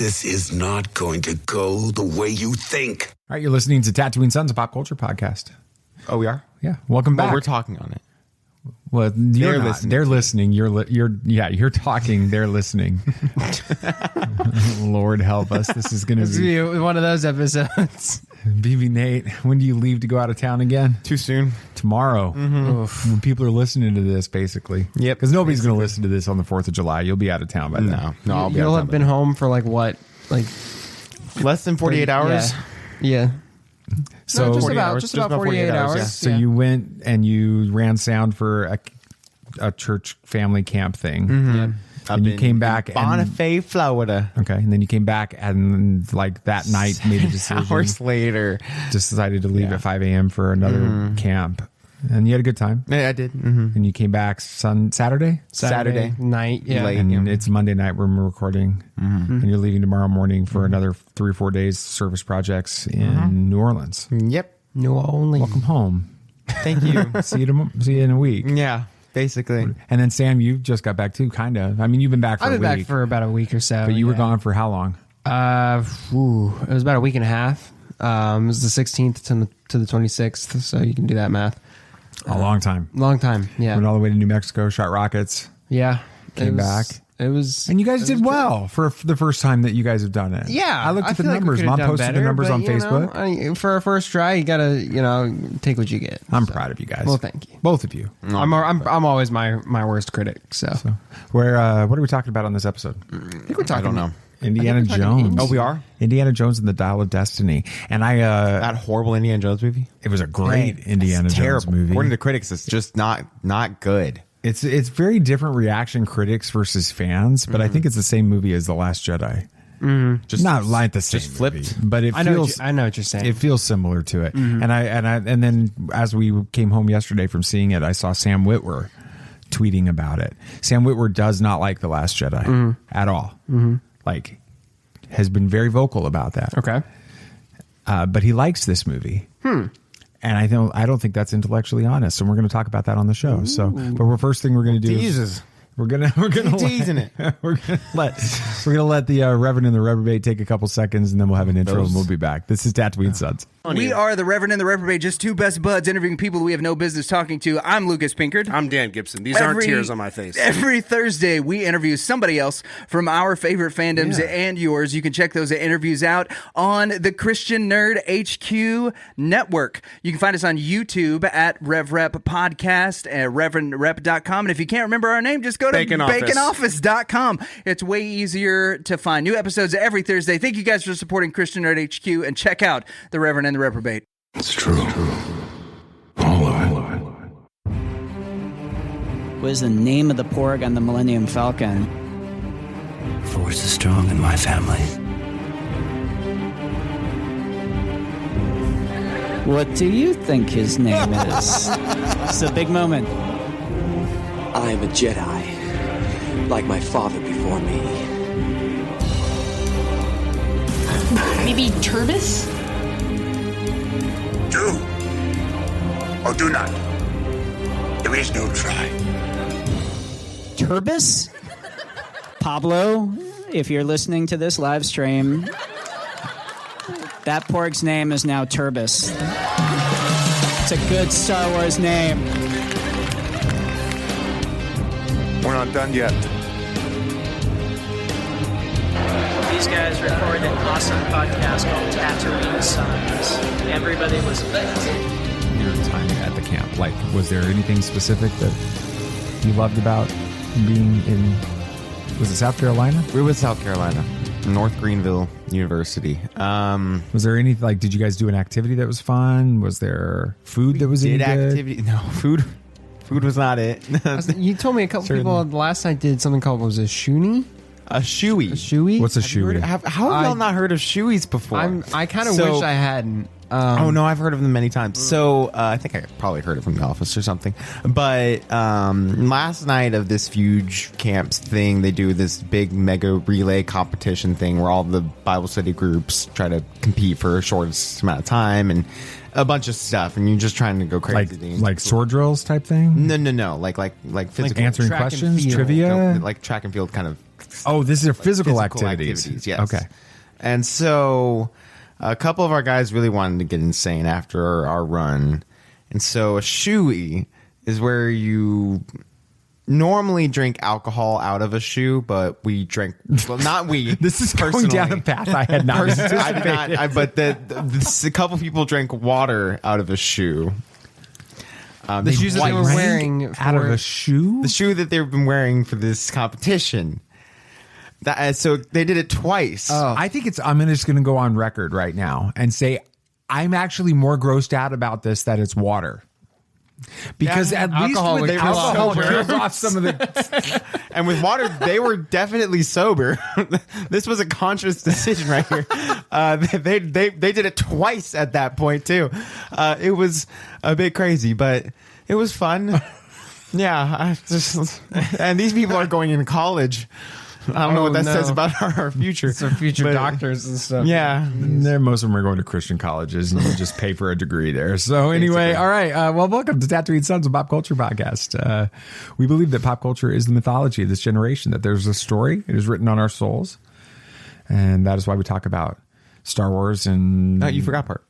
this is not going to go the way you think. All right, you're listening to Tatooine Sons, a pop culture podcast. Oh, we are? Yeah, welcome back. Well, we're talking on it. Well, you're not. They're listening. You're talking. They're listening. Lord help us. This is going to be one of those episodes. BB Nate, when do you leave to go out of town again? Too soon. Tomorrow. Mm-hmm. When people are listening to this, basically. Yep. Because nobody's going to listen to this on the 4th of July. You'll be out of town by then. No, I'll be You'll have been home for like what? Like less than 48 hours? Yeah. So no, just about 48 hours. Yeah. So you went and you ran sound for a church family camp thing. Mm-hmm. Yep. And you came back Bonifay, Florida. Okay, and then you came back and like that night made a decision. Hours later, decided to leave at 5 a.m. for another camp, and you had a good time. Yeah, I did. Mm-hmm. And you came back Saturday night. Yeah, late, and it's Monday night when we're recording, and you're leaving tomorrow morning for another 3 or 4 days service projects in New Orleans. Yep, New Orleans. Welcome home. Thank you. See you in a week. Yeah. Basically. And then Sam, you just got back too, kind of. I mean, you've been back for a week. I've been back for about a week or so. But you were gone for how long? It was about a week and a half. It was the 16th to the 26th, so you can do that math. A long time. Long time, yeah. Went all the way to New Mexico, shot rockets. Yeah. Came back. It was... And you guys did well for the first time that you guys have done it. Yeah. I looked at the numbers. Mom posted the numbers on Facebook. For our first try, you got to, take what you get. I'm proud of you guys. Well, thank you. Both of you. I'm always my worst critic, so. What are we talking about on this episode? I think we're talking... I don't know. Indiana Jones. Oh, we are? Indiana Jones and the Dial of Destiny. And that horrible Indiana Jones movie? It was a great Indiana Jones movie. According to critics, it's just not good. It's very different reaction, critics versus fans, but I think it's the same movie as The Last Jedi. Just not like the same just flipped, movie, but it feels. I know what you're saying. It feels similar to it, and then as we came home yesterday from seeing it, I saw Sam Witwer tweeting about it. Sam Witwer does not like The Last Jedi at all. Like, has been very vocal about that. Okay, but he likes this movie. And I don't think that's intellectually honest, and we're going to talk about that on the show. So, but first thing we're going to do is we're gonna teasing it. We're gonna let the Reverend and the Reprobate take a couple seconds, and then we'll have an intro, and we'll be back. This is Tatooine Sons. We are the Reverend and the Reprobate, just two best buds interviewing people we have no business talking to. I'm Lucas Pinkard. I'm Dan Gibson. These aren't tears on my face. Every Thursday, we interview somebody else from our favorite fandoms and yours. You can check those interviews out on the Christian Nerd HQ Network. You can find us on YouTube at RevRep Podcast at ReverendRep.com. And if you can't remember our name, just go to BaconOffice.com. It's way easier to find new episodes every Thursday. Thank you guys for supporting Christian Nerd HQ, and check out the Reverend and the Reprobate. It's true. All of it. What is the name of the porg on the Millennium Falcon? Force is strong in my family. What do you think his name is? It's a big moment. I am a Jedi, like my father before me. Maybe Turbis? Do or do not. There is no try. Turbis? Pablo, if you're listening to this live stream, that porg's name is now Turbis. It's a good Star Wars name. We're not done yet. These guys recorded an awesome podcast called Tatooine Sons. Everybody was Your time at the camp, like, was there anything specific that you loved about being in? Was it South Carolina? We were in South Carolina, North Greenville University. Was there any, like, did you guys do an activity that was fun? Was there food that was any good? Activity? No, food was not it. You told me a couple people last night did something called, was it Shoonie? A shoey. A shoey? What's a shoey? How have y'all not heard of shoeys before? I kind of wish I hadn't. Oh no, I've heard of them many times. So I think I probably heard it from The Office or something. But last night of this huge camps thing, they do this big mega relay competition thing where all the Bible study groups try to compete for a shortest amount of time and a bunch of stuff, and you're just trying to go crazy. Like sword drills type thing? No. Like physical, answering questions, trivia, like track and field kind of Oh, this is a physical activities. Yes. Okay. And so a couple of our guys really wanted to get insane after our run. And so a shoey is where you normally drink alcohol out of a shoe, but we drank, well, not we. This is going down a path I had not anticipated. But a couple people drank water out of a shoe. The shoes that they were wearing out of a shoe? The shoe that they've been wearing for this competition. So they did it twice. I think I'm just going to go on record right now and say I'm actually more grossed out about this that it's water. Because at alcohol least with alcohol kills off some of the... And with water, they were definitely sober. This was a conscious decision right here. They did it twice at that point, too. It was a bit crazy, but it was fun. Yeah. And these people are going into college. I don't know what that says about our future. It's our future doctors and stuff. Yeah. Most of them are going to Christian colleges and you just pay for a degree there. So anyway, all right. Well, welcome to Tatooine Sons, a pop culture podcast. We believe that pop culture is the mythology of this generation, that there's a story. It is written on our souls. And that is why we talk about Star Wars and... No, you forgot part.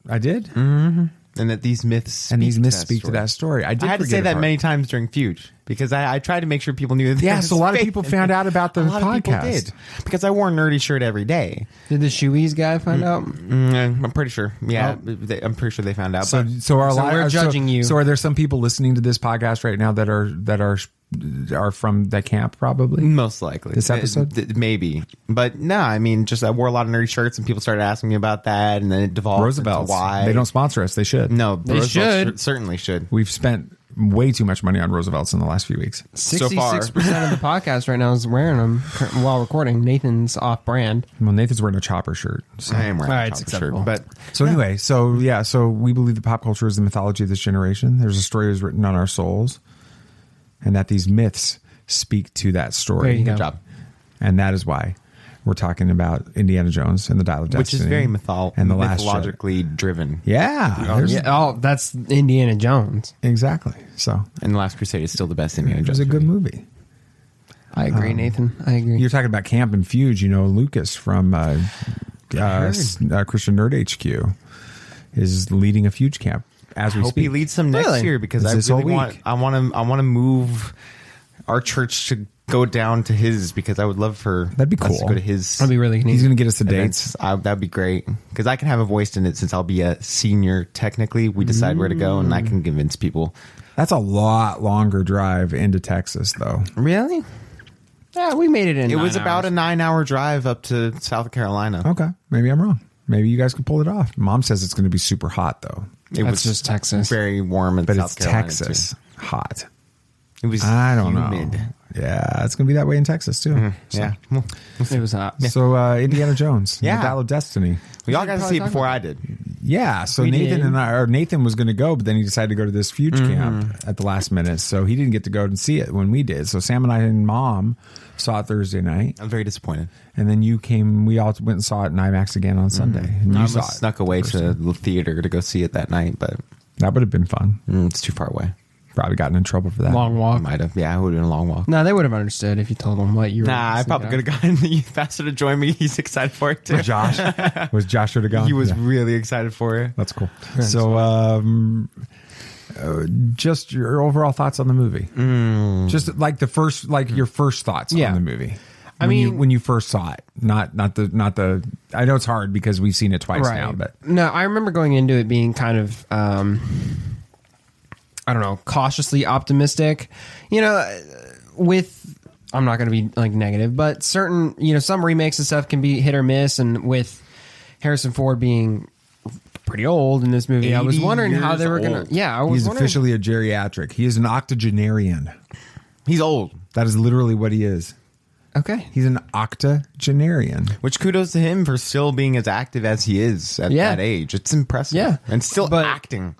I did? Mm-hmm. And that these myths speak to that story. I had to say that many times during Fuge because I tried to make sure people knew that. Yeah, so a lot of people found out about the podcast. People did because I wore a nerdy shirt every day. Did the shoeies guy find out? I'm pretty sure. Yeah, I'm pretty sure they found out. So we're judging you. So are there some people listening to this podcast right now that are from that camp? Probably, most likely this episode, maybe. But no, I mean, just I wore a lot of nerdy shirts and people started asking me about that, and then it devolved. Roosevelt's. Why they don't sponsor us? They should. No, they should. Certainly should. We've spent way too much money on Roosevelt's in the last few weeks. 66% of the podcast right now is wearing them while recording. Nathan's off-brand. Well, Nathan's wearing a chopper shirt. So. I am wearing a chopper shirt. But so anyway, so we believe that pop culture is the mythology of this generation. There's a story that is written on our souls, and that these myths speak to that story. There you go. Good job. And that is why we're talking about Indiana Jones and the Dial of Destiny, which is very and the mythologically driven. Yeah, that's Indiana Jones. Exactly. So, and The Last Crusade is still the best Indiana Jones. It was a good movie. I agree, Nathan. I agree. You're talking about Camp and Fuge. Lucas from Christian Nerd HQ is leading a Fuge camp as we speak. He leads some next year because I want to move our church to go down to his because I would love for that'd be cool. Us to go to his. That'd be really neat. He's going to get us the dates. That'd be great because I can have a voice in it since I'll be a senior. Technically, we decide where to go, and I can convince people. That's a lot longer drive into Texas, though. Really? Yeah, we made it in. It was about a 9-hour drive up to South Carolina. Okay, maybe I'm wrong. Maybe you guys can pull it off. Mom says it's going to be super hot, though. It was just Texas, very warm in South Carolina. Texas hot. It was. I don't humid. know. Yeah, it's going to be that way in Texas too. Yeah, it was hot. So Indiana Jones, yeah, the Dial of Destiny. We all got to see it before I did. Yeah, so Nathan was going to go, but then he decided to go to this Fuge camp at the last minute, so he didn't get to go and see it when we did. So Sam and I and Mom saw it Thursday night. I'm very disappointed. And then you came. We all went and saw it in IMAX again on Sunday. And you saw it. Snuck away to the theater to go see it that night, but that would have been fun. It's too far away. Probably gotten in trouble for that. Long walk. Might have. Yeah, it would have been a long walk. No, they would have understood if you told them what you were. Nah, I probably could have gotten the faster to join me. He's excited for it too. Was Josh should have gone? He was really excited for it. That's cool. So, just your overall thoughts on the movie. Just like your first thoughts on the movie. When you first saw it, not the. I know it's hard because we've seen it twice now, but no, I remember going into it being kind of. I don't know, cautiously optimistic, with, I'm not going to be like negative, but certain, some remakes and stuff can be hit or miss. And with Harrison Ford being pretty old in this movie, I was wondering how they were going to, he's officially a geriatric. He is an octogenarian. He's old. That is literally what he is. Okay. He's an octogenarian. Which kudos to him for still being as active as he is at that age. It's impressive. Yeah. And still acting.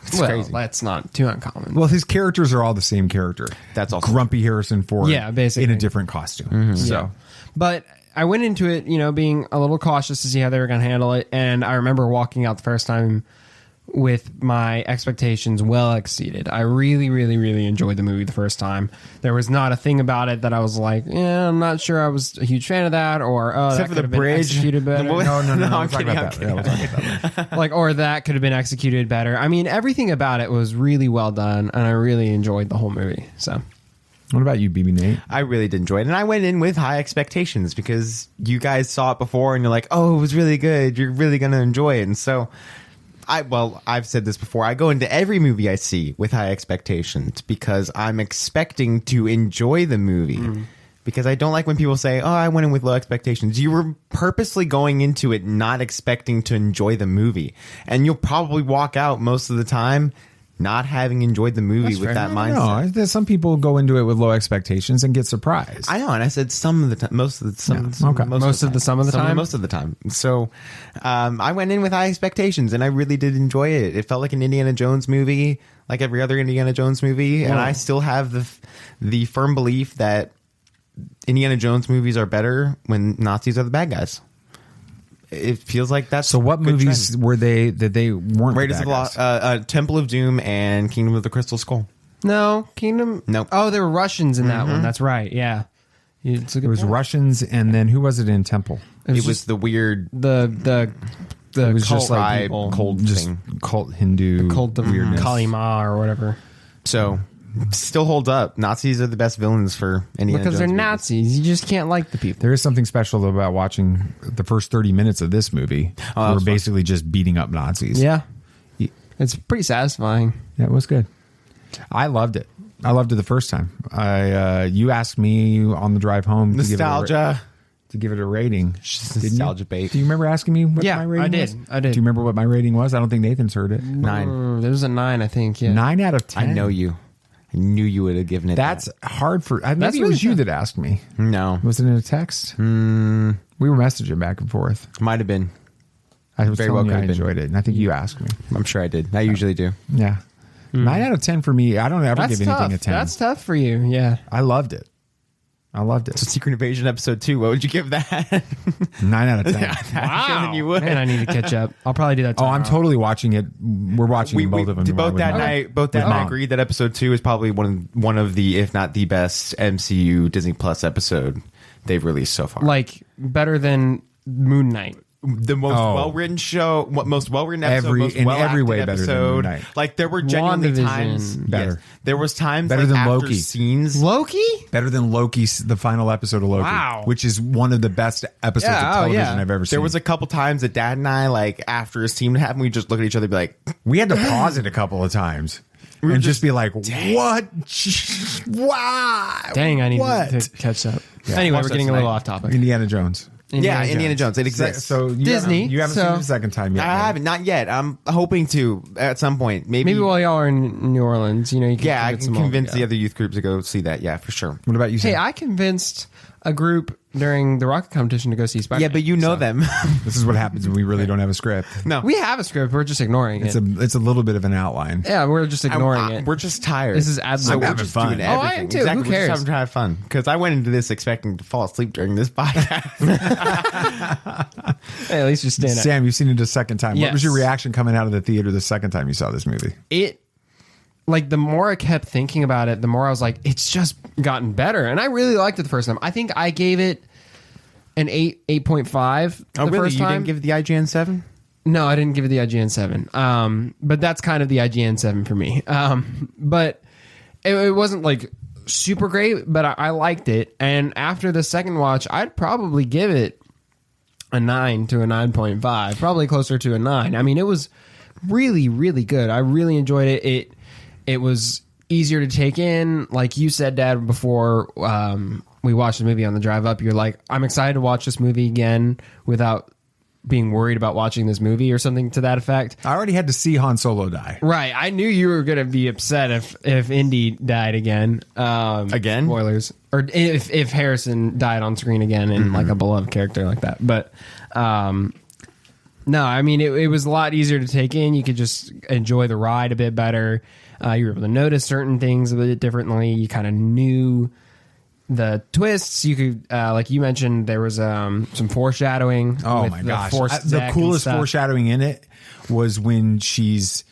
It's crazy. That's not too uncommon. Well, his characters are all the same character. That's also grumpy Harrison Ford. Yeah, basically in a different costume. So, but I went into it, being a little cautious to see how they were going to handle it. And I remember walking out the first time with my expectations well exceeded. I really, really, really enjoyed the movie the first time. There was not a thing about it that I was like, yeah, I'm not sure I was a huge fan of that, or oh, except that for the bridge. Executed better. No, I'm kidding. I'm kidding. Like, or that could have been executed better. I mean, everything about it was really well done, and I really enjoyed the whole movie. So, What about you, BB Nate? I really did enjoy it, and I went in with high expectations because you guys saw it before, and you're like, "Oh, it was really good. You're really gonna enjoy it." And so, I've said this before. I go into every movie I see with high expectations because I'm expecting to enjoy the movie. Because I don't like when people say, "Oh, I went in with low expectations." You were purposely going into it not expecting to enjoy the movie, and you'll probably walk out most of the time not having enjoyed the movie with that mindset. No, some people go into it with low expectations and get surprised. I know, and I said some of the time, most of the time. Most of the time. So, I went in with high expectations, and I really did enjoy it. It felt like an Indiana Jones movie, like every other Indiana Jones movie, and I still have the firm belief that Indiana Jones movies are better when Nazis are the bad guys. It feels like that's so. What movies trend. were they that they weren't? Raiders of the Lost, Temple of Doom, and Kingdom of the Crystal Skull. No, Kingdom. Nope. Oh, there were Russians in that one. That's right. Yeah, There was Russians, and then who was it in Temple? It was the weird the It was cult just like people. cold just thing. cult Hindu cult of weirdness. Kali Ma or whatever. So still holds up. Nazis are the best villains for Indiana Because Jones they're movies. Nazis. You just can't like the people. There is something special about watching the first 30 minutes of this movie. We're basically just beating up Nazis. Yeah. It's pretty satisfying. Yeah, it was good. I loved it. I loved it the first time. You asked me on the drive home Nostalgia. to give it a rating. Nostalgia bait. Do you remember asking me what Yeah, my rating I did. was? I did. Do you remember what my rating was? I don't think Nathan's heard it. 9. There was a 9, I think. Yeah. 9 out of 10. I know you. I knew you would have given it. That's hard for. Maybe That's it was really you tough. that asked me. No, Was it in a text? We were messaging back and forth. might have been. I was Very telling well you I could have been. enjoyed it, and I think you asked me. I'm sure I did. I usually do. Yeah. 9 out of 10 for me. I don't ever That's give tough. anything a 10. That's tough for you. Yeah. I loved it. I loved it. So Secret Invasion episode 2. What would you give that? 9 out of 10. Wow. You would. Man, I need to catch up. I'll probably do that Oh, tomorrow. I'm totally watching it. We're watching both of them. Both that night. Both that night agreed that episode 2 is probably one of the, if not the best MCU Disney Plus episode they've released so far. Like, better than Moon Knight. The most well-written show, most well-written episode, most in well-acted every way better than episode. Moon Knight. Like there were genuinely WandaVision. times Better. Yes, there was times Better like, than after Loki. scenes. Loki? Better than Loki's, the final episode of Loki. Wow. Which is one of the best episodes Yeah, of television yeah. I've ever seen. There was a couple times that Dad and I, like after a scene happened, we just look at each other and be like, We had to pause it a couple of times. And just be like, what? Why? Dang, I need what? to catch up. Anyway, watch we're that getting a little tonight. off topic. Indiana Jones. Indiana Jones. It exists. So you Disney, You haven't so- seen it the second time yet. I right? haven't, not yet. I'm hoping to at some point. Maybe Maybe while y'all are in New Orleans, you know, you can yeah, I convince can them all to convince go. the other youth group to go see that. Yeah, for sure. What about you, Hey, Sam? I convinced a group during the rocket competition to go see Spider-Man. Yeah, but you know them. This is what happens when we really don't have a script. No, We have a script. We're just ignoring it. It's a little bit of an outline. Yeah, we're just ignoring it. We're just tired. This is ad so lib. we're having just fun. doing Oh, everything. I am too. Exactly. Who We're cares? just having to have fun because I went into this expecting to fall asleep during this podcast. Hey, at least you're staying up. Sam, you've seen it a second time. What was Yes. your reaction coming out of the theater the second time you saw this movie? It, like, the more I kept thinking about it, the more I was like, it's just gotten better. And I really liked it the first time. I think I gave it an 8.5 Oh, the really? first You time. didn't give it the IGN 7? No, I didn't give it the IGN 7. But that's kind of the IGN 7 for me. But it wasn't like super great, but I liked it. And after the second watch, I'd probably give it a 9 to a 9.5, probably closer to a 9. I mean, it was really, really good. I really enjoyed it. It was easier to take in. Like you said, Dad, before we watched the movie on the drive up, you're like, I'm excited to watch this movie again without being worried about watching this movie or something to that effect. I already had to see Han Solo die. Right. I knew you were going to be upset if Indy died again. Again? Spoilers. Or if Harrison died on screen again in like a beloved character like that. But no, I mean, it was a lot easier to take in. You could just enjoy the ride a bit better. You were able to notice certain things a bit differently. You kind of knew the twists. You could, like you mentioned, there was some foreshadowing. Oh with my the gosh! Force The deck and coolest stuff. foreshadowing in it was when she's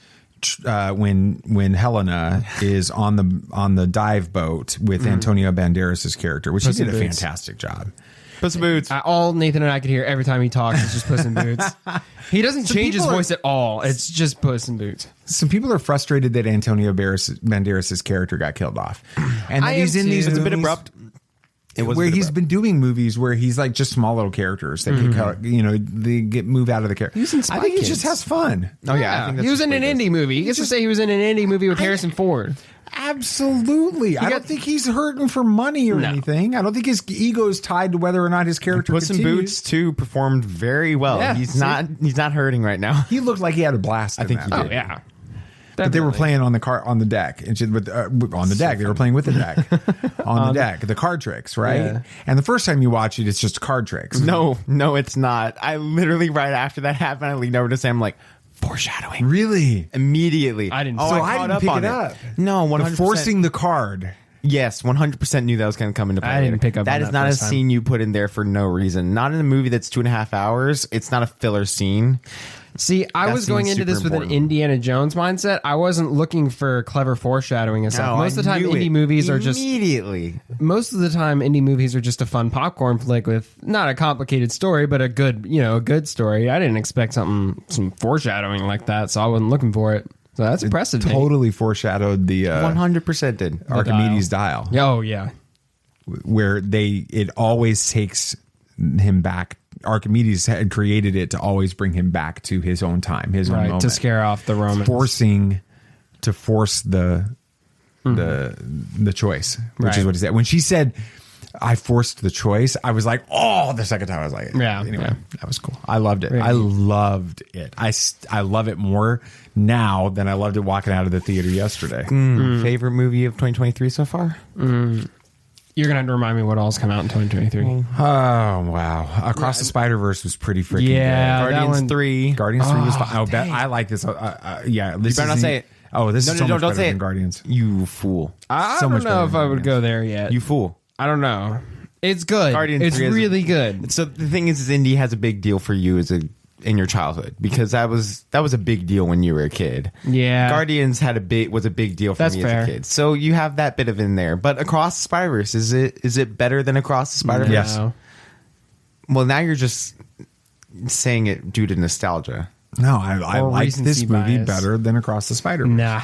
when Helena is on the dive boat with Antonio Banderas' character, which Puss he in did a Boots. fantastic job. Puss in Boots. All Nathan and I could hear every time he talks is just Puss in Boots. He doesn't change his people are- voice at all. It's just Puss in Boots. Some people are frustrated that Antonio Banderas' character got killed off, and that I he's am in these too. It's a bit movies abrupt. It was a where bit he's abrupt. been doing movies where he's like just small little characters that they move out of the character. was in Spy I think he Kids. just has fun. Oh yeah, I think that's he was just in what an he does. indie movie. He gets to say he was in an indie movie with Harrison Ford. Absolutely. I don't think he's hurting for money or No. anything. I don't think his ego is tied to whether or not his character Puss in continues. Boots too performed very well. Yeah, he's see? not hurting right now. He looked like he had a blast. I think in he that. did. Oh yeah. But they were playing on the deck, and on the deck. They were playing with the deck on the deck, the card tricks, right? Yeah. And the first time you watch it, it's just card tricks. No, it's not. I literally right after that happened, I leaned over to Sam like foreshadowing. Really? Immediately. I didn't- Oh, So I caught didn't pick on it up. No, 100%. The forcing the card. Yes, 100% knew that was going to come into play. I didn't later. pick up That on is that not a first time. scene you put in there for no reason. Not in a movie that's 2.5 hours. It's not a filler scene. See, I That was going seems into this super with an important. Indiana Jones mindset. I wasn't looking for clever foreshadowing and stuff. Most of the time, indie movies are just immediately. most of the time indie movies are just a fun popcorn flick with not a complicated story, but a good story. I didn't expect some foreshadowing like that, so I wasn't looking for it. So that's impressive. Nate. Totally foreshadowed the 100% did. Archimedes dial, Oh yeah. where it always takes him back. Archimedes had created it to always bring him back to his own time, his own Right, moment. to scare off the Romans. force the choice, which Right. is what he said. When she said, "I forced the choice," I was like, "Oh!" The second time, I was like, Yeah, Anyway, yeah. that was cool. I loved it. Right. I loved it. I love it more now than I loved it walking out of the theater yesterday. Favorite movie of 2023 so far? You're gonna have to remind me what all's come out in 2023. Oh wow! Across the Spider-Verse was pretty freaking Yeah, good. that Guardians one- 3. Guardians 3 was fun. Oh, dang. I like this. Yeah, this better is not say it. Oh, this No, is so no, much don't better say than it. Guardians. You fool. I So don't much know better if than I would Guardians. go there yet. You fool. I don't know. It's good. Guardians it's 3 is- really good. So the thing is Indy has a big deal for you in your childhood because that was a big deal when you were a kid. Yeah. Guardians was a big deal for That's me fair. as a kid. So you have that bit of in there. But Across the Spider-Verse, is it better than Across the Spider-Verse? Yes. No. Well, now you're just saying it due to nostalgia. No, I Or like recency this movie bias. better than Across the Spider-Verse. Nah.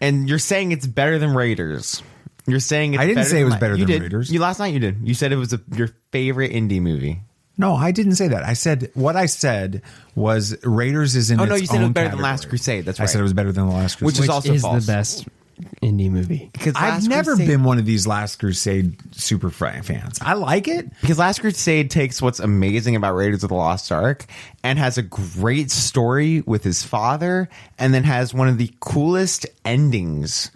And you're saying it's better than Raiders. You're saying it's I didn't better say it than was better you than did. Raiders. You last night you did. You said it was your favorite indie movie. No, I didn't say that. I said what I said was Raiders is in Oh, its no, you said it was own better than category. Last Crusade. That's I right. said it was better than The Last Crusade. Which is also is false. the best indie movie. Because I've Last never Crusade- been one of these Last Crusade super fans. I like it. Because Last Crusade takes what's amazing about Raiders of the Lost Ark and has a great story with his father, and then has one of the coolest endings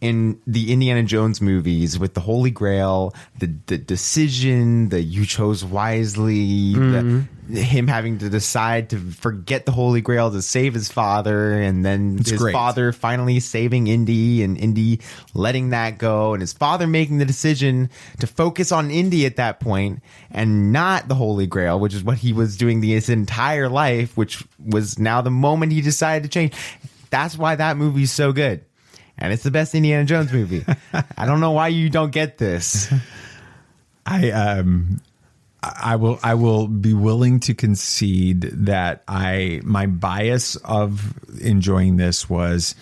in the Indiana Jones movies with the Holy Grail, the decision, the you chose wisely, him having to decide to forget the Holy Grail to save his father, and then his great. father finally saving Indy, and Indy letting that go, and his father making the decision to focus on Indy at that point and not the Holy Grail, which is what he was doing his entire life, which was now the moment he decided to change. That's why that movie's so good. And it's the best Indiana Jones movie. I don't know why you don't get this. I will be willing to concede that my bias of enjoying this was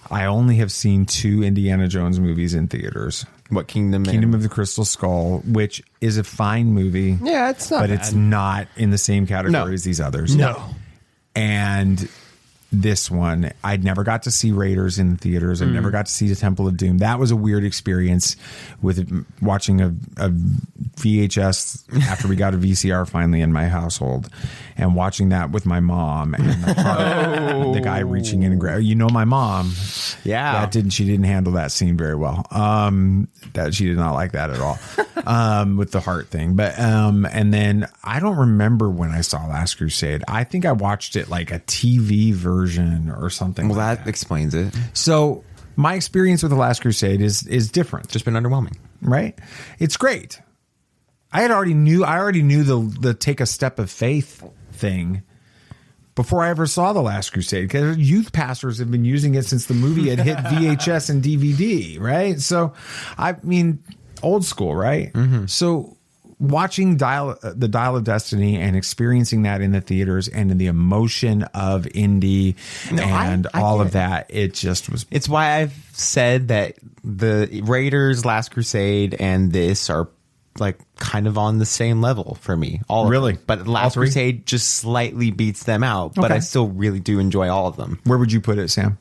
I only have seen 2 Indiana Jones movies in theaters. What Kingdom of the Crystal Skull, which is a fine movie. Yeah, it's not but bad. it's not in the same category No. as these others. No. And this one, I never got to see Raiders in theaters. I never got to see the Temple of Doom. That was a weird experience with watching a VHS after we got a VCR finally in my household, and watching that with my mom and the guy reaching in and grab. You know, my mom. Yeah. She didn't handle that scene very well. That she did not like that at all. With the heart thing. But and then I don't remember when I saw Last Crusade. I think I watched it like a TV version or something. Well, like that explains it. So my experience with The Last Crusade is different. Just been underwhelming. right? It's great. I already knew the take a step of faith thing before I ever saw The Last Crusade, because youth pastors have been using it since the movie had hit VHS and DVD, right? So, I mean, old school, right? Mm-hmm. So, watching the Dial of Destiny and experiencing that in the theaters and in the emotion of Indy all of that, it just was. It's why I've said that the Raiders, Last Crusade, and this are like kind of on the same level for me. Really? But Last Crusade just slightly beats them out, but I still really do enjoy all of them. Where would you put it, Sam?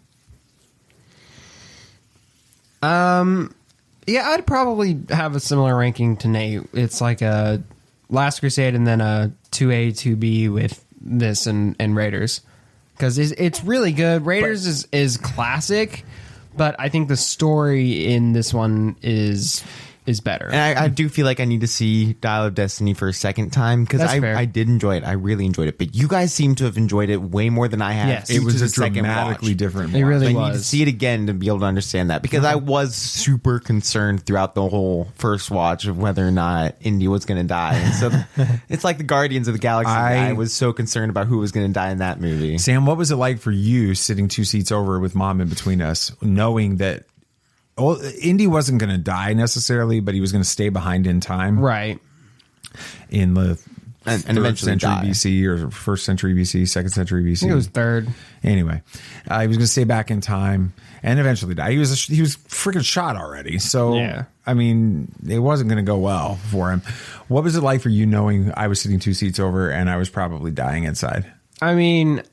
Yeah, I'd probably have a similar ranking to Nate. It's like a Last Crusade and then a 2A, 2B with this and Raiders. Because it's really good. Raiders is classic, but I think the story in this one is better. And I do feel like I need to see Dial of Destiny for a second time, because I did enjoy it. I really enjoyed it. But you guys seem to have enjoyed it way more than I have. Yes. It was a second dramatically watch. different It watch. really I was. need to see it again to be able to understand that, because I was super concerned throughout the whole first watch of whether or not Indy was going to die. And so it's like the Guardians of the Galaxy. I was so concerned about who was going to die in that movie. Sam, what was it like for you sitting 2 seats over with Mom in between us, knowing that Indy wasn't going to die necessarily, but he was going to stay behind in time, Right. in the And third eventually century die. BC or first century BC, second century BC. I think it was third. Anyway, he was going to stay back in time and eventually die. He was freaking shot already. So, Yeah. I mean, it wasn't going to go well for him. What was it like for you knowing I was sitting 2 seats over and I was probably dying inside? I mean,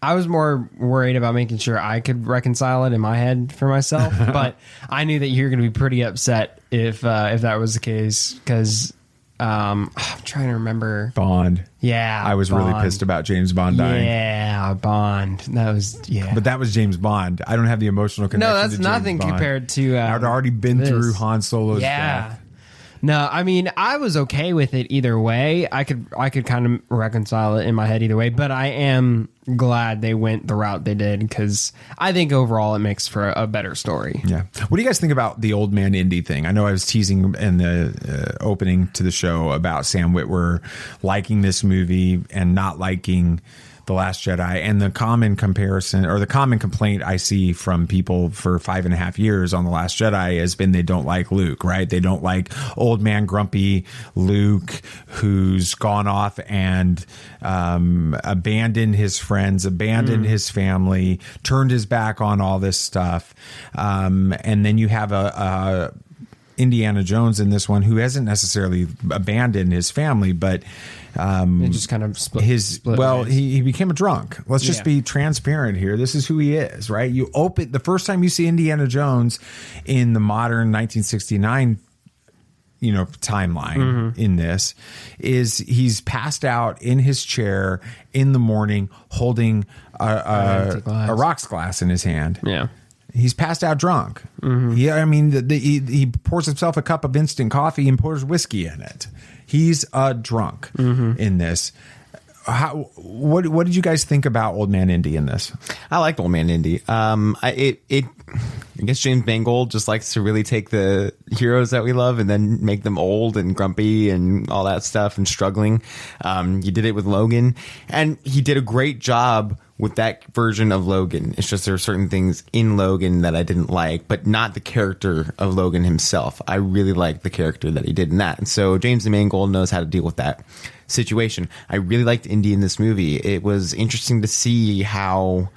I was more worried about making sure I could reconcile it in my head for myself, but I knew that you were going to be pretty upset if that was the case, because I'm trying to remember. Bond. Yeah, I was really Bond. pissed about James Bond dying. Yeah, Bond. That was But that was James Bond. I don't have the emotional connection. No, that's to James nothing Bond. compared to. I'd already been this. through Han Solo's Yeah. death. No, I mean, I was okay with it either way. I could kind of reconcile it in my head either way, but I am glad they went the route they did, because I think overall it makes for a better story. Yeah. What do you guys think about the old man Indy thing? I know I was teasing in the opening to the show about Sam Witwer liking this movie and not liking The Last Jedi, and the common comparison or the common complaint I see from people for 5.5 years on The Last Jedi has been they don't like Luke, right? They don't like old man grumpy Luke, who's gone off and abandoned his friends, abandoned his family, turned his back on all this stuff. And then you have a Indiana Jones in this one who hasn't necessarily abandoned his family, but It just kind of split ways. he became a drunk. Let's just be transparent here. This is who he is, right? You open the first time you see Indiana Jones in the modern 1969 timeline in this is he's passed out in his chair in the morning holding a rocks glass in his hand. Yeah. He's passed out drunk. Yeah, I mean, he pours himself a cup of instant coffee and pours whiskey in it. He's a drunk in this. What did you guys think about Old Man Indy in this? I liked Old Man Indy. I guess James Mangold just likes to really take the heroes that we love and then make them old and grumpy and all that stuff and struggling. He did it with Logan, and he did a great job with that version of Logan. It's just there are certain things in Logan that I didn't like, but not the character of Logan himself. I really liked the character that he did in that. And so James Mangold knows how to deal with that situation. I really liked Indy in this movie. It was interesting to see how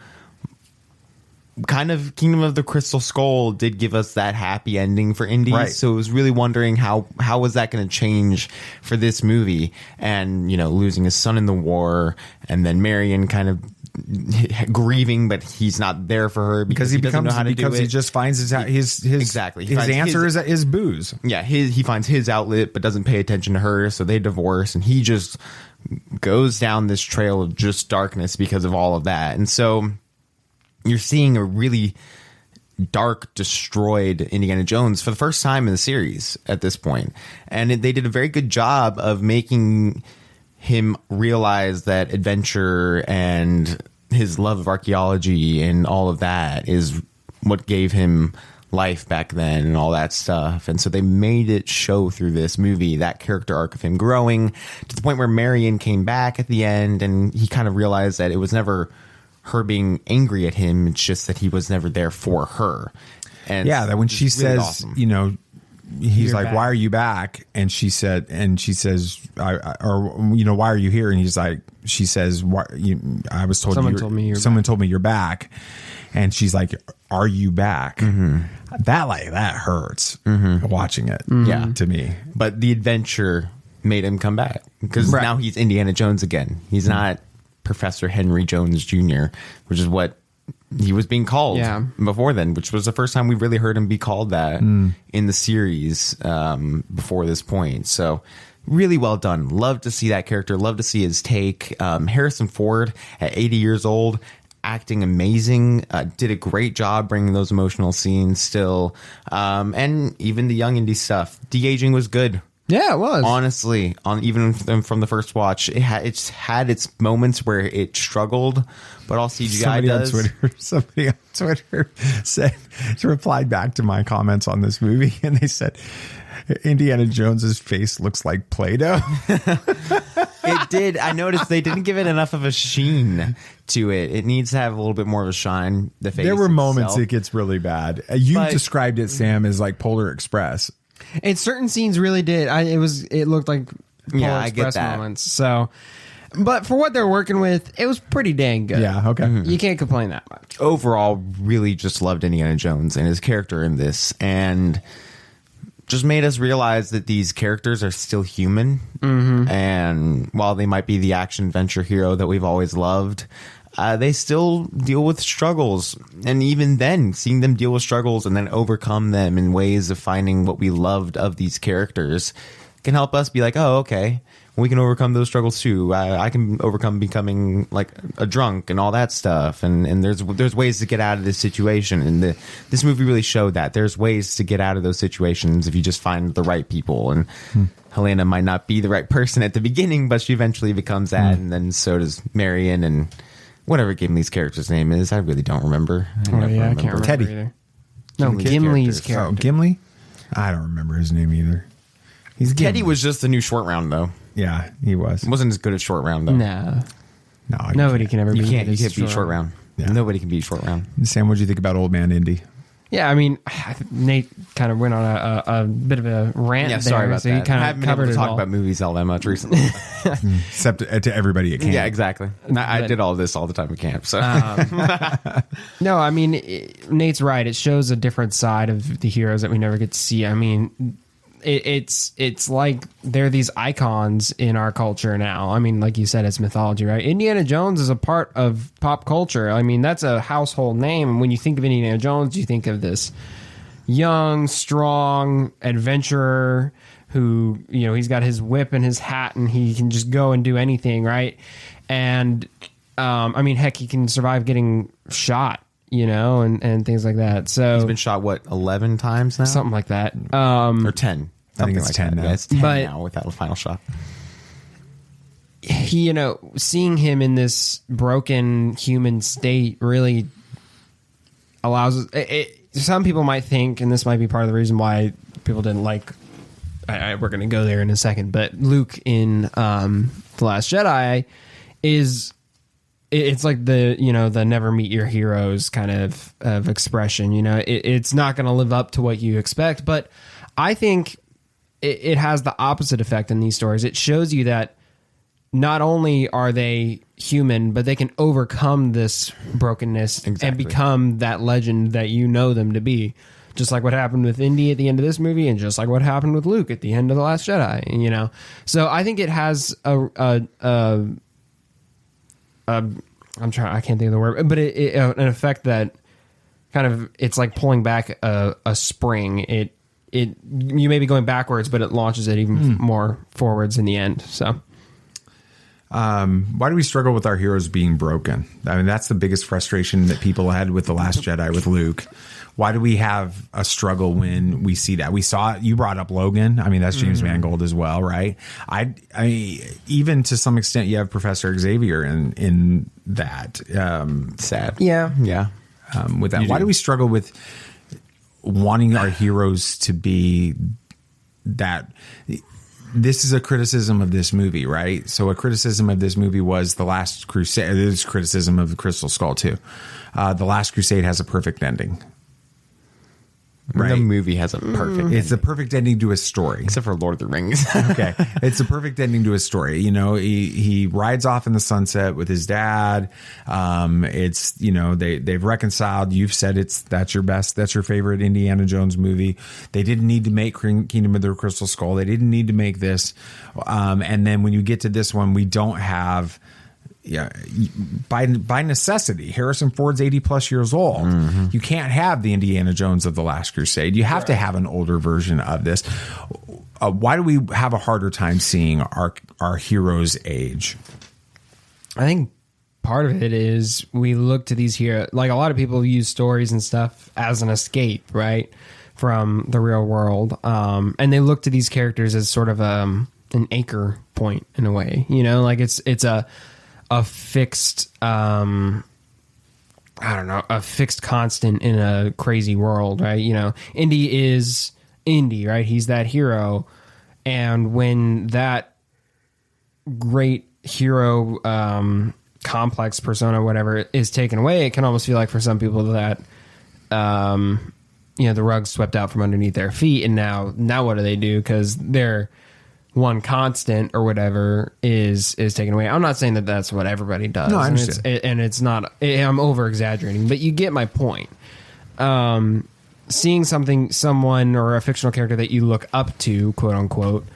kind of Kingdom of the Crystal Skull did give us that happy ending for Indy. Right. So I was really wondering how was that going to change for this movie, and losing his son in the war, and then Marion kind of grieving, but he's not there for her because he doesn't know how to do it. He just finds his exactly. His answer is booze. Yeah, he finds his outlet, but doesn't pay attention to her, so they divorce, and he just goes down this trail of just darkness because of all of that. And so you're seeing a really dark, destroyed Indiana Jones for the first time in the series at this point. And they did a very good job of making him realize that adventure and his love of archaeology and all of that is what gave him life back then and all that stuff. And so they made it show through this movie, that character arc of him growing to the point where Marion came back at the end, and he kind of realized that it was never her being angry at him. It's just that he was never there for her. And yeah, that when she really says, awesome. you know, he's You're like, back. why are you back? And she says, or, you know, why are you here? And he's like, she says, why, I was told Someone told me you're someone back. told me you're back. And she's like, are you back? That hurts watching it. Yeah. To me. But the adventure made him come back because now he's Indiana Jones again. He's not Professor Henry Jones Jr., which is what he was being called before then, which was the first time we really heard him be called that in the series before this point. So really well done. Love to see that character. Love to see his take. Harrison Ford at 80 years old, acting amazing, did a great job bringing those emotional scenes still. And even the young Indy stuff, de-aging was good. Yeah, it was. Honestly, even from the first watch, it's had its moments where it struggled, but all CGI Somebody on Twitter said, replied back to my comments on this movie, and they said, Indiana Jones's face looks like Play-Doh. It did. I noticed they didn't give it enough of a sheen to it. It needs to have a little bit more of a shine. The face. There were moments itself. it gets really bad. You But- described it, Sam, as like Polar Express. And certain scenes really did. It looked like Polar I get Express that. moments. So, but for what they're working with, it was pretty dang good. Yeah, okay. You can't complain that much. Overall, really just loved Indiana Jones and his character in this, and just made us realize that these characters are still human. And while they might be the action adventure hero that we've always loved, they still deal with struggles. And even then, seeing them deal with struggles and then overcome them in ways of finding what we loved of these characters can help us be like, oh, okay, we can overcome those struggles too. I can overcome becoming like a drunk and all that stuff. And there's ways to get out of this situation. And this movie really showed that there's ways to get out of those situations if you just find the right people. And Helena might not be the right person at the beginning, but she eventually becomes that. And then so does Marion and whatever Gimli's character's name is. I really don't remember. I can't remember Teddy. either. No, Gimli's Gimli's characters. character. Oh, Gimli? I don't remember his name either. He's Teddy Gimli. was just the new short round, though. Yeah, he was. Wasn't as good as short round, though. No, No, nobody can ever You beat can't this beat short round. Yeah. Nobody can beat short round. Sam, what do you think about Old Man Indy? Yeah, I mean, Nate kind of went on a bit of a rant. Yeah, there, sorry about so that. He kind I of haven't been able covered to it talk all. about movies all that much recently. Except to everybody at camp. Yeah, exactly. I did all this all the time at camp. So No, I mean, Nate's right. It shows a different side of the heroes that we never get to see. I mean, it's like they're these icons in our culture now. I mean, like you said, it's mythology, right? Indiana Jones is a part of pop culture. I mean, that's a household name. And when you think of Indiana Jones, you think of this young, strong adventurer who, you know, he's got his whip and his hat and he can just go and do anything, right? And I mean, heck, he can survive getting shot, you know, and things like that. So he's been shot, what, 11 times now? something like that. Or 10. I think Something it's like 10 that. now. Yeah, it's 10 But- now without a final shot. He, you know, seeing him in this broken human state really allows some people might think, and this might be part of the reason why people didn't like. We're going to go there in a second, but Luke in The Last Jedi it's like the, you know, the never meet your heroes kind of expression. You know, it's not going to live up to what you expect, but I think it has the opposite effect in these stories. It shows you that not only are they human, but they can overcome this brokenness and Exactly. become that legend that you know them to be. Just like what happened with Indy at the end of this movie, and just like what happened with Luke at the end of The Last Jedi. You know, so I think it has I can't think of the word, but an effect that kind of, it's like pulling back a spring. You may be going backwards, but it launches it even more forwards in the end. So. Why do we struggle with our heroes being broken? I mean, that's the biggest frustration that people had with The Last Jedi with Luke. Why do we have a struggle when we see that? We saw it. You brought up Logan. I mean, that's James Mangold as well, right? I even to some extent, you have Professor Xavier in that. Sad. Yeah. Yeah. With that, why do we struggle with wanting our heroes to be that. This is a criticism of this movie, right? So a criticism of this movie was The Last Crusade. There's criticism of the Crystal Skull too. The Last Crusade has a perfect ending. Right? The movie has a perfect It's a perfect ending to a story. except for Lord of the Rings. Okay. It's a perfect ending to a story. You know, he rides off in the sunset with his dad. It's, you know, they've reconciled. You've said that's your favorite Indiana Jones movie. They didn't need to make Kingdom of the Crystal Skull. They didn't need to make this. And then when you get to this one, we don't have, by necessity, Harrison Ford's 80 plus years old. Mm-hmm. You can't have the Indiana Jones of The Last Crusade. You have to have an older version of this. Why do we have a harder time seeing our heroes age? I think part of it is we look to these heroes, like a lot of people use stories and stuff as an escape, right, from the real world. And they look to these characters as sort of an anchor point in a way, you know, like it's a fixed, a fixed constant in a crazy world, right? You know, Indy is Indy, right? He's that hero. And when that great hero, complex persona, whatever, is taken away, it can almost feel like for some people that, the rug's swept out from underneath their feet. And now what do they do? Because they're, one constant or whatever is taken away. I'm not saying that that's what everybody does. No, I understand. And it's not, I'm over exaggerating, but you get my point. Seeing someone or a fictional character that you look up to, quote unquote,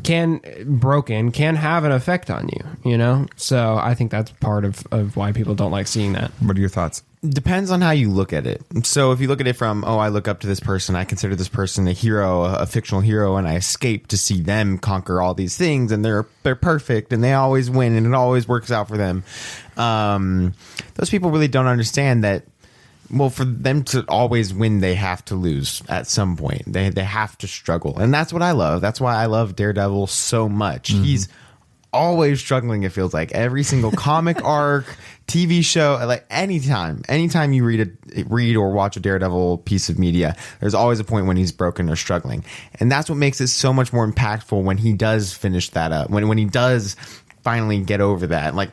can have an effect on you, you know? So I think that's part of why people don't like seeing that. What are your thoughts? Depends on how you look at it. So if you look at it from, I look up to this person, I consider this person a hero, a fictional hero, and I escape to see them conquer all these things, and they're perfect, and they always win, and it always works out for them. Those people really don't understand that, well, for them to always win, they have to lose at some point. They have to struggle. And that's what I love. That's why I love Daredevil so much. Mm-hmm. He's always struggling, it feels like. Every single comic arc, TV show, like anytime you read or watch a Daredevil piece of media, there's always a point when he's broken or struggling. And that's what makes it so much more impactful when he does finish that up, when he does finally get over that. Like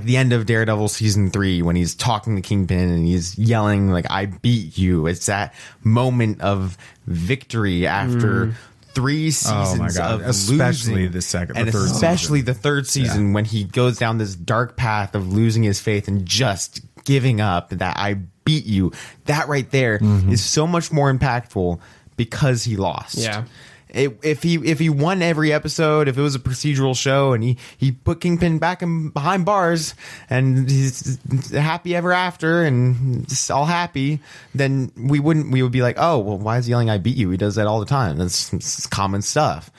the end of Daredevil season 3, when he's talking to Kingpin and he's yelling, like, I beat you. It's that moment of victory after 3 seasons of especially losing. The third season when he goes down this dark path of losing his faith and just giving up, that I beat you. That right there is so much more impactful because he lost. Yeah. If he won every episode, if it was a procedural show and he put Kingpin back behind bars and he's happy ever after and just all happy, then we would be like, oh, well, why is he yelling I beat you? He does that all the time. It's common stuff.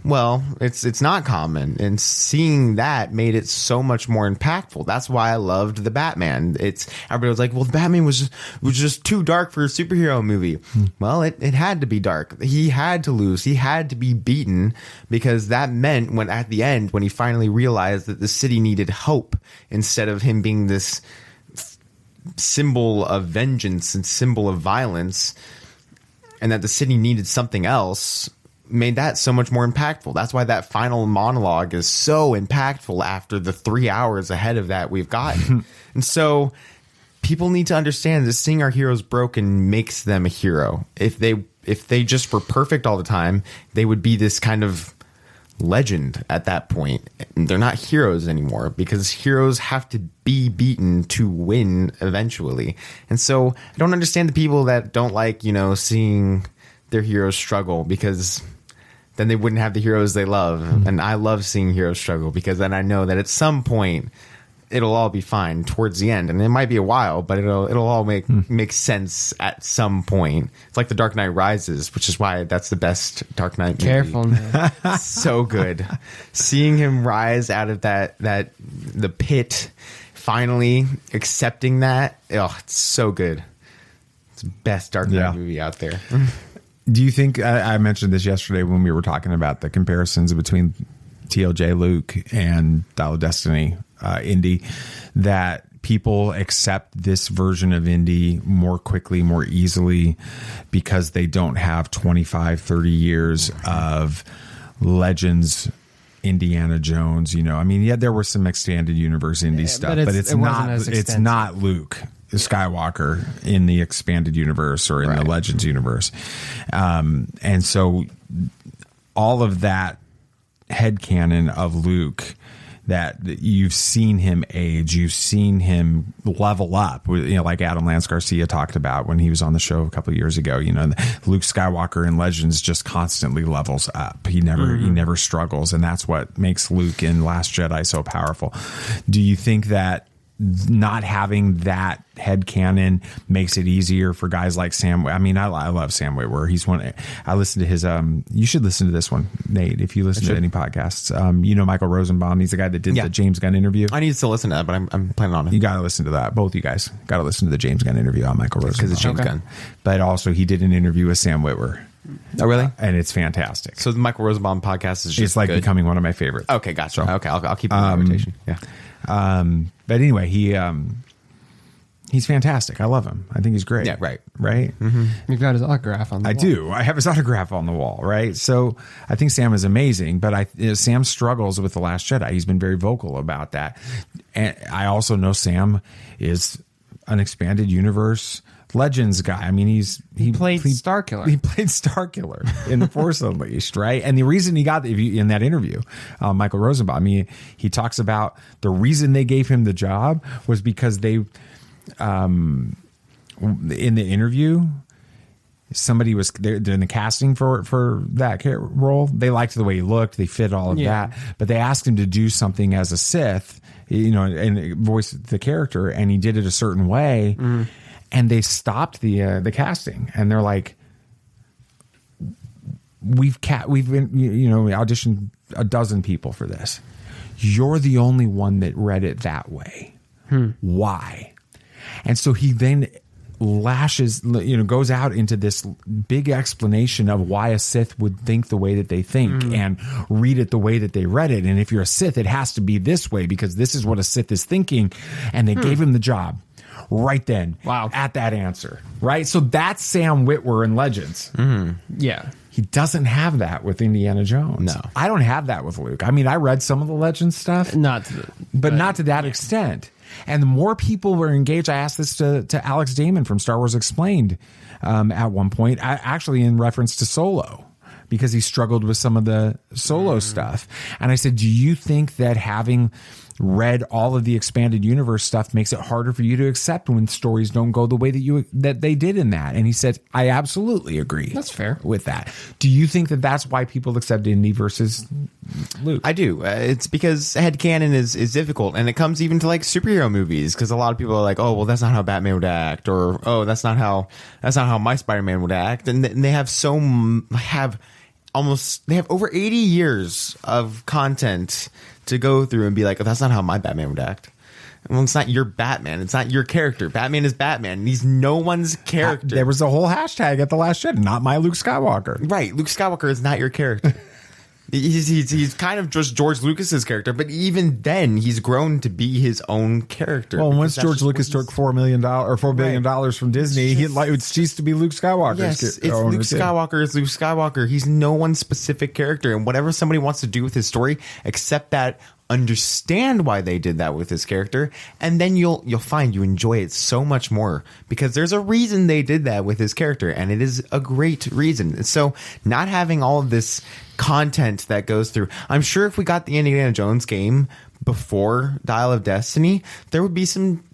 Well, it's not common, and seeing that made it so much more impactful. That's why I loved the Batman. Everybody was like, well, the Batman was just too dark for a superhero movie. Well, it had to be dark. He had to lose. He had to be beaten, because that meant when at the end, when he finally realized that the city needed hope instead of him being this symbol of vengeance and symbol of violence, and that the city needed something else, made that so much more impactful. That's why that final monologue is so impactful after the 3 hours ahead of that we've gotten. And so people need to understand that seeing our heroes broken makes them a hero. If they just were perfect all the time, they would be this kind of legend at that point. They're not heroes anymore, because heroes have to be beaten to win eventually. And so I don't understand the people that don't like, seeing their heroes struggle, because then they wouldn't have the heroes they love. And I love seeing heroes struggle, because then I know that at some point it'll all be fine towards the end. And it might be a while, but it'll all make sense at some point. It's like The Dark Knight Rises, which is why that's the best Dark Knight movie. Careful, man. So good. Seeing him rise out of the pit, finally accepting that, it's so good. It's the best Dark Knight movie out there. Do you think, I mentioned this yesterday when we were talking about the comparisons between TLJ Luke and Dial of Destiny Indy, that people accept this version of Indy more quickly, more easily, because they don't have 25, 30 years of Legends, Indiana Jones. I mean, yeah, there were some extended universe Indy stuff, but it's not Luke Skywalker in the expanded universe or in the Legends universe. And so all of that headcanon of Luke, that you've seen him age, you've seen him level up, like Adam Lance Garcia talked about when he was on the show a couple of years ago. Luke Skywalker in Legends just constantly levels up. He never struggles, and that's what makes Luke in Last Jedi so powerful. Do you think that not having that headcanon makes it easier for guys like Sam? I mean, I love Sam Witwer. He's one. I listened to his. You should listen to this one, Nate, if you listen to any podcasts. Michael Rosenbaum. He's the guy that did the James Gunn interview. I need to listen to that, but I'm planning on it. You got to listen to that. Both you guys got to listen to the James Gunn interview on Michael Rosenbaum, because it's James Gunn. But also, he did an interview with Sam Witwer. Oh, really? And it's fantastic. So the Michael Rosenbaum podcast is just it's like good. Becoming one of my favorites. Okay, gotcha. Okay, I'll keep it in my rotation. Yeah. But anyway, he's fantastic. I love him. I think he's great. Yeah, right. Mm-hmm. You've got his autograph on the wall. I do. I have his autograph on the wall, right? So I think Sam is amazing, but Sam struggles with The Last Jedi. He's been very vocal about that. And I also know Sam is an expanded universe Legends guy. I mean, he played Starkiller. He played Starkiller in The Force Unleashed, right? And the reason he got in that interview, Michael Rosenbaum, I mean, he talks about the reason they gave him the job was because they, in the interview, somebody was there in the casting for that role. They liked the way he looked. They fit all of that, but they asked him to do something as a Sith, and voice the character, and he did it a certain way. And they stopped the casting, and they're like, we've been we auditioned a dozen people for this. You're the only one that read it that way. Why? And so he then goes out into this big explanation of why a Sith would think the way that they think and read it the way that they read it. And if you're a Sith, it has to be this way because this is what a Sith is thinking. And they gave him the job right then. Wow. At that answer. Right. So that's Sam Witwer in Legends. Yeah. He doesn't have that with Indiana Jones. No. I don't have that with Luke. I mean, I read some of the Legends stuff, not to that extent. And the more people were engaged, I asked this to Alex Damon from Star Wars Explained at one point, actually in reference to Solo, because he struggled with some of the Solo stuff. And I said, do you think that having read all of the expanded universe stuff makes it harder for you to accept when stories don't go the way that they did in that? And he said, I absolutely agree. That's fair with that. Do you think that that's why people accept Indy versus Luke? I do. It's because headcanon is difficult, and it comes even to like superhero movies, because a lot of people are like, oh, well, that's not how Batman would act, or oh, that's not how my Spider-Man would act, and they have over 80 years of content to go through and be like, oh, that's not how my Batman would act. Well, it's not your Batman. It's not your character. Batman is Batman. He's no one's character. There was a whole hashtag at The Last Jedi, not my Luke Skywalker. Right. Luke Skywalker is not your character. He's kind of just George Lucas's character, but even then, he's grown to be his own character. Well, once George Lucas took $4 billion from Disney, it ceased to be Luke Skywalker. Yes, it's Luke Skywalker. It's Luke Skywalker. He's no one specific character, and whatever somebody wants to do with his story, accept that, understand why they did that with his character, and then you'll find you enjoy it so much more, because there's a reason they did that with his character, and it is a great reason. So not having all of this content that goes through, I'm sure if we got the Indiana Jones game before Dial of Destiny, there would be some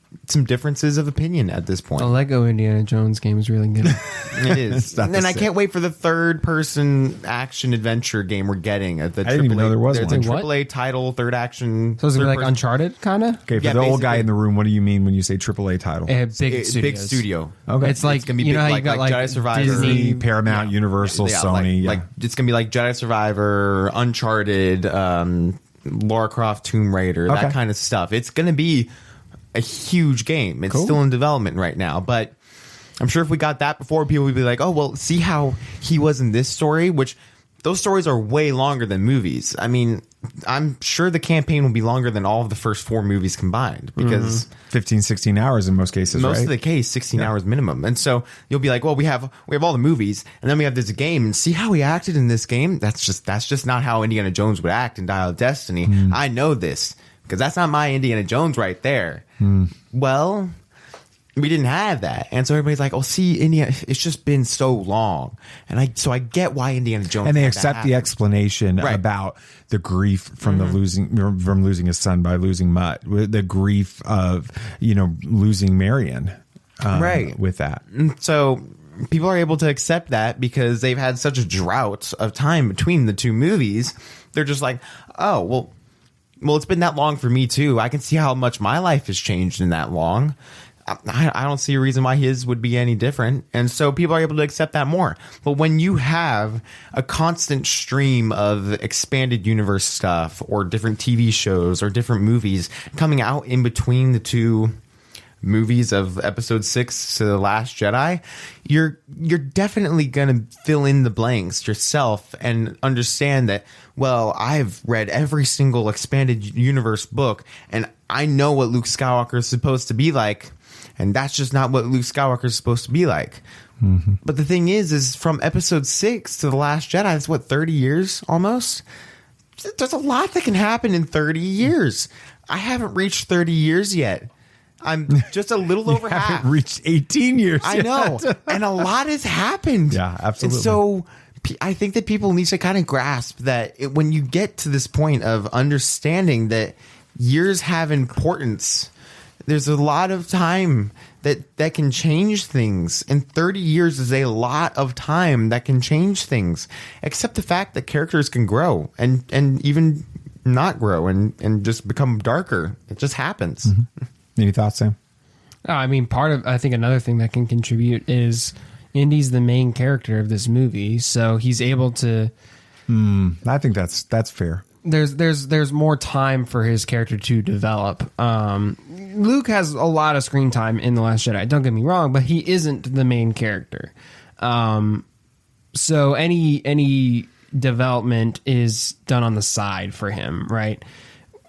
differences of opinion at this point. The Lego Indiana Jones game is really good. It is. And then I can't wait for the third-person action adventure game we're getting. I didn't even know there was one. It's a AAA title, third action. So it's like Uncharted, kind of? Okay, for the old guy in the room, what do you mean when you say AAA title? Big studio. Okay. It's like, it's gonna be big, how you like got like Jedi Survivor, Disney, Paramount, Universal, Sony. Like it's going to be like Jedi Survivor, Uncharted, Lara Croft, Tomb Raider, that kind of stuff. It's going to be a huge game. It's still in development right now, but I'm sure if we got that before, people would be like, oh, well, see how he was in this story, which those stories are way longer than movies. I mean, I'm sure the campaign will be longer than all of the first 4 movies combined because 15, 16 hours in most cases, most right? of the case 16 hours minimum. And so you'll be like, well, we have all the movies and then we have this game and see how he acted in this game. That's just not how Indiana Jones would act in Dial of Destiny. I know this because that's not my Indiana Jones right there. Well, we didn't have that. And so everybody's like, oh, see, Indiana, it's just been so long. And I get why Indiana Jones. And they accept the explanation about the grief from losing his son by losing Mutt, the grief of, losing Marion. With that. And so people are able to accept that because they've had such a drought of time between the 2 movies. They're just like, oh, well, it's been that long for me too. I can see how much my life has changed in that long. I don't see a reason why his would be any different. And so people are able to accept that more. But when you have a constant stream of expanded universe stuff or different TV shows or different movies coming out in between the 2 movies of episode 6 to The Last Jedi, you're definitely going to fill in the blanks yourself and understand that, well, I've read every single expanded universe book and I know what Luke Skywalker is supposed to be like. And that's just not what Luke Skywalker is supposed to be like. But the thing is from episode 6 to The Last Jedi, that's what, 30 years almost? There's a lot that can happen in 30 years. I haven't reached 30 years yet. I'm just a little over half. Haven't reached 18 years I know. And a lot has happened. Yeah, absolutely. And so I think that people need to kind of grasp that when you get to this point of understanding that years have importance, there's a lot of time that can change things. And 30 years is a lot of time that can change things. Except the fact that characters can grow and even not grow and just become darker. It just happens. Any thoughts, Sam? I mean, I think another thing that can contribute is Indy's the main character of this movie. So he's able to... I think that's fair. There's more time for his character to develop. Luke has a lot of screen time in The Last Jedi. Don't get me wrong, but he isn't the main character. So any development is done on the side for him, right?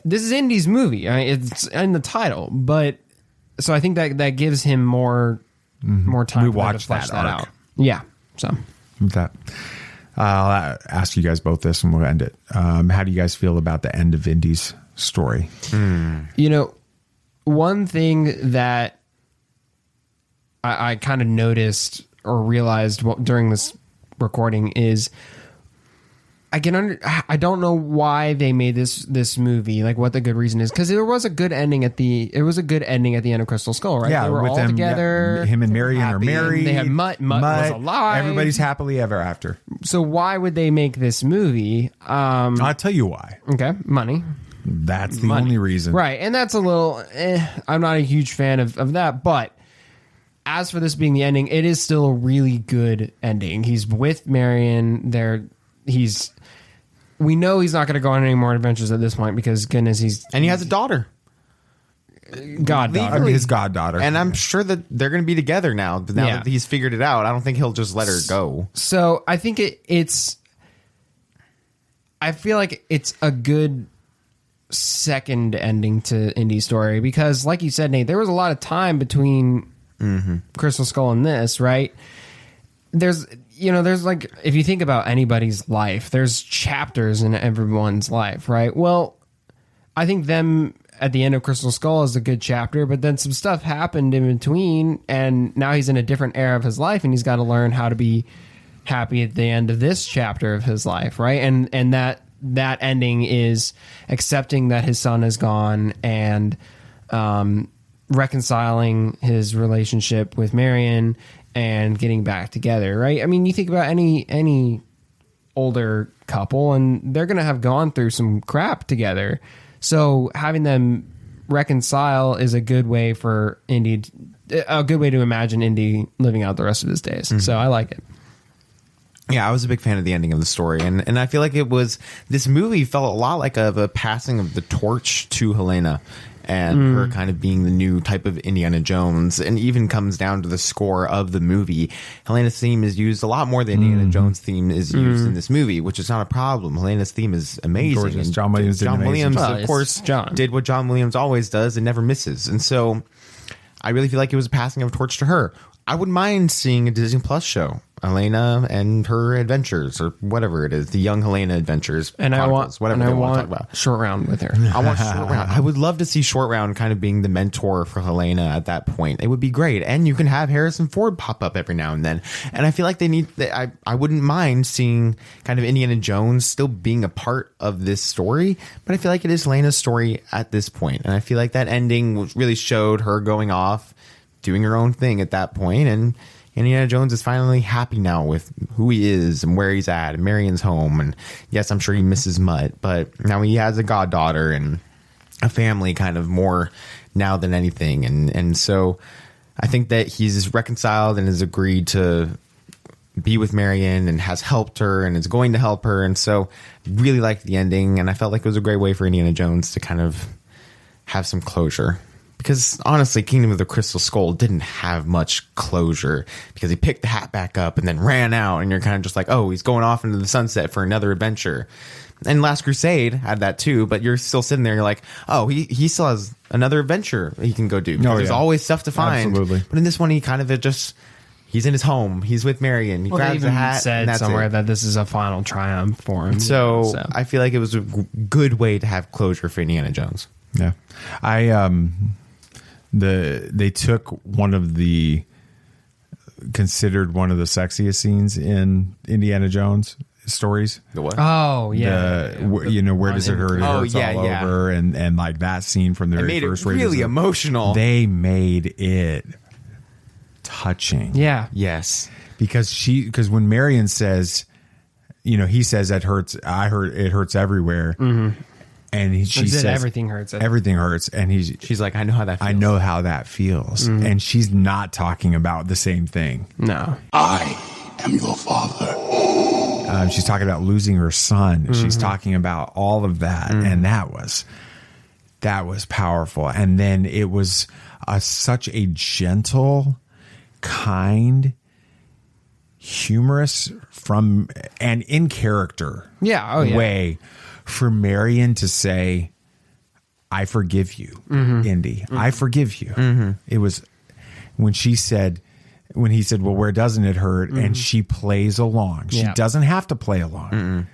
This is Indy's movie. It's in the title, but so I think that gives him more time. We to watched flesh that arc. out. Yeah. So with that. I'll ask you guys both this and we'll end it. How do you guys feel about the end of Indy's story? One thing that I kind of noticed or realized during this recording is I don't know why they made this movie, like what the good reason is, because there was a good ending at the end of Crystal Skull, right? Yeah, they were with all them, together. Yeah, him and Marion are married. They had Mutt was alive. Everybody's happily ever after. So why would they make this movie? I'll tell you why. Okay, money. That's the only reason. Right, and that's a little... I'm not a huge fan of that, but as for this being the ending, it is still a really good ending. He's with Marion. We know he's not going to go on any more adventures at this point because, goodness, and he has a daughter. Goddaughter. His goddaughter. And I'm sure that they're going to be together now that he's figured it out. I don't think he'll just let her go. So I think I feel like it's a good second ending to Indy's story because, like you said, Nate, there was a lot of time between Crystal Skull and this, right? There's like, if you think about anybody's life, there's chapters in everyone's life, right? Well, I think them at the end of Crystal Skull is a good chapter, but then some stuff happened in between, and now he's in a different era of his life, and he's got to learn how to be happy at the end of this chapter of his life, right? And that ending is accepting that his son is gone and reconciling his relationship with Marion and getting back together, right? I mean, you think about any older couple, and they're going to have gone through some crap together. So having them reconcile is a good way for Indy, a good way to imagine Indy living out the rest of his days. Mm-hmm. So I like it. Yeah, I was a big fan of the ending of the story, and I feel like this movie felt a lot like a passing of the torch to Helena, and her kind of being the new type of Indiana Jones, and even comes down to the score of the movie. Helena's theme is used a lot more than Indiana Jones' theme is used in this movie, which is not a problem. Helena's theme is amazing. Gorgeous. And John Williams did amazing. of course, did what John Williams always does and never misses. And so I really feel like it was a passing of a torch to her. I wouldn't mind seeing a Disney Plus show, Helena and her adventures, or whatever it is, the young Helena adventures. And I want whatever they want to talk about. Short Round with her. I want Short Round. I would love to see Short Round kind of being the mentor for Helena at that point. It would be great. And you can have Harrison Ford pop up every now and then. And I feel like I wouldn't mind seeing kind of Indiana Jones still being a part of this story, but I feel like it is Helena's story at this point. And I feel like that ending really showed her going off, doing her own thing at that point, and Indiana Jones is finally happy now with who he is and where he's at, and Marion's home, and yes, I'm sure he misses Mutt, but now he has a goddaughter and a family kind of more now than anything, and so I think that he's reconciled and has agreed to be with Marion and has helped her and is going to help her, and so really liked the ending, and I felt like it was a great way for Indiana Jones to kind of have some closure. Because honestly, Kingdom of the Crystal Skull didn't have much closure, because he picked the hat back up and then ran out, and you're kind of just like, oh, he's going off into the sunset for another adventure. And Last Crusade had that too, but you're still sitting there, you're like, oh, he still has another adventure he can go do. There's always stuff to find. Absolutely. But in this one, he kind of he's in his home. He's with Marion. He grabs the hat. Said and that's somewhere it. that this is a final triumph for him. So I feel like it was a good way to have closure for Indiana Jones. Yeah. They took considered one of the sexiest scenes in Indiana Jones stories. The what? Oh yeah. Where does it hurt? It hurts all over, and like that scene from the very first. It really emotional. They made it touching. Yeah. Yes. Because when Marion says, he says that hurts. It hurts everywhere. Mm-hmm. And she says everything hurts. Everything hurts, and she's like, I know how that feels. I know how that feels, and she's not talking about the same thing. No, I am your father. She's talking about losing her son. She's talking about all of that, and that was powerful. And then it was such a gentle, kind, humorous and in character way for Marion to say, I forgive you, Indy. I forgive you. It was when he said, well, where doesn't it hurt? And she plays along. She doesn't have to play along.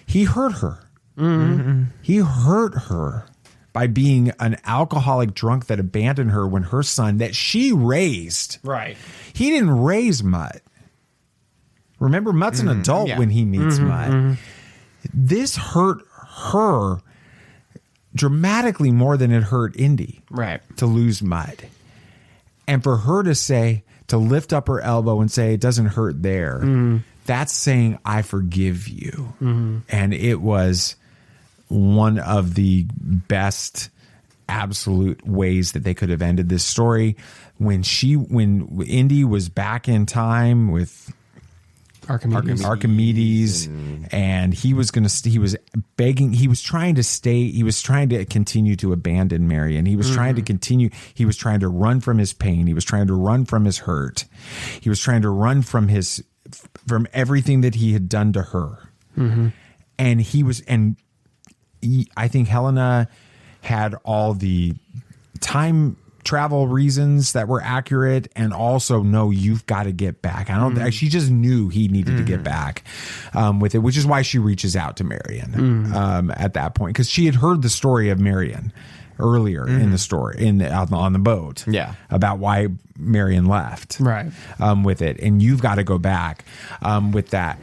He hurt her. He hurt her by being an alcoholic drunk that abandoned her when her son that she raised. Right. He didn't raise Mutt. Remember, Mutt's an adult when he meets Mutt. This hurt her dramatically more than it hurt Indy. Right. To lose Mutt. And for her to lift up her elbow and say, it doesn't hurt there. That's saying, I forgive you. And it was one of the best absolute ways that they could have ended this story. When Indy was back in time with Archimedes, and he was begging, he was trying to continue to abandon Marion. He was trying to run from his pain. He was trying to run from his hurt. He was trying to run from everything that he had done to her. And I think Helena had all the time travel reasons that were accurate, and also, no, you've got to get back. She just knew he needed to get back with it, which is why she reaches out to Marion at that point, because she had heard the story of Marion earlier in the story on the boat, about why Marion left, right, with it, and you've got to go back with that.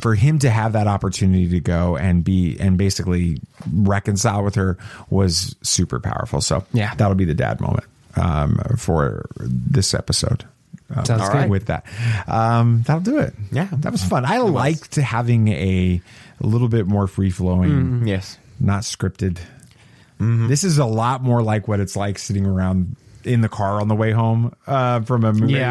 For him to have that opportunity to go and basically reconcile with her was super powerful. So that'll be the dad moment for this episode. Sounds good. With that, that'll do it. Yeah, that was fun. I liked having a little bit more free flowing. Yes, not scripted. This is a lot more like what it's like sitting around in the car on the way home from a movie,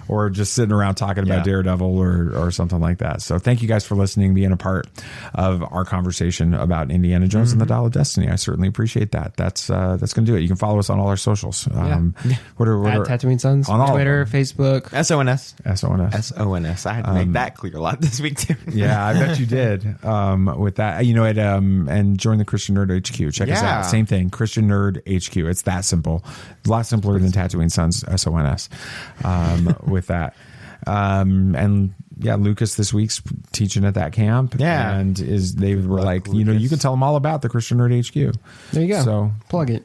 or just sitting around talking about Daredevil or something like that. So thank you guys for listening, being a part of our conversation about Indiana Jones and the Dial of Destiny. I certainly appreciate that. That's going to do it. You can follow us on all our socials. What are Tatooine Sons on on Twitter, Facebook, SONS. SONS. I had to make that clear a lot this week too. Yeah, I bet you did. With that, and join the Christian Nerd HQ. Check us out. Same thing, Christian Nerd HQ. It's that simple. A lot simpler than Tatooine Sons, SONS. With that, Lucas this week's teaching at that camp. Yeah, and they were like, Lucas. You can tell them all about the Christian Nerd HQ. There you go. So plug it.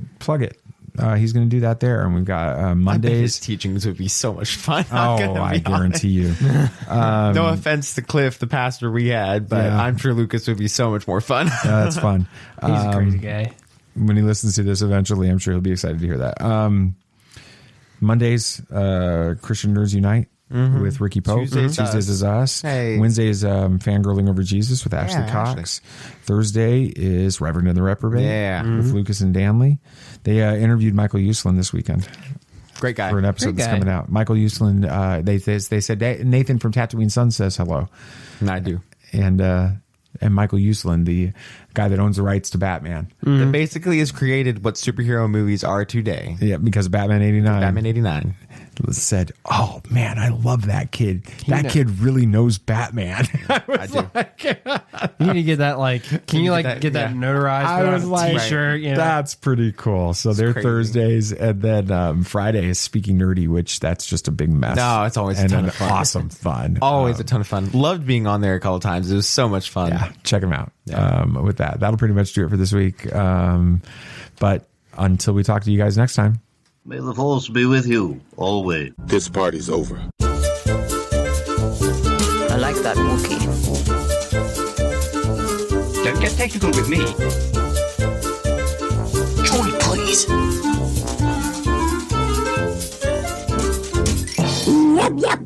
He's going to do that there, and we've got Mondays. His teachings would be so much fun. I guarantee you. No offense to Cliff, the pastor we had, but I'm sure Lucas would be so much more fun. That's fun. He's a crazy guy. When he listens to this eventually, I'm sure he'll be excited to hear that. Mondays, Christian Nerds Unite. With Ricky Pope. Tuesdays is us. Hey. Wednesday is Fangirling Over Jesus with Ashley Cox. Thursday is Reverend and the Reprobate with Lucas and Danley. They interviewed Michael Uslan this weekend. Great guy. For an episode that's coming out. Michael Uslan, they said Nathan from Tatooine Sons says hello. And I do. And Michael Uslan, the guy that owns the rights to Batman. That basically has created what superhero movies are today. Yeah, because of Batman 89. Batman 89. Said, "Oh man, I love that kid. Kid really knows Batman." I do. You need to get that. Can you get that notarized? I was like, T-shirt. That's pretty cool. So they're crazy. Thursdays, and then Friday is Speaking Nerdy, which that's just a big mess. No, it's always a ton of fun. Awesome fun. Always a ton of fun. Loved being on there a couple of times. It was so much fun. Yeah, check them out. With that'll pretty much do it for this week. But until we talk to you guys next time. May the force be with you, always. This party's over. I like that Wookiee. Don't get technical with me. Joy, please. Yep, yep.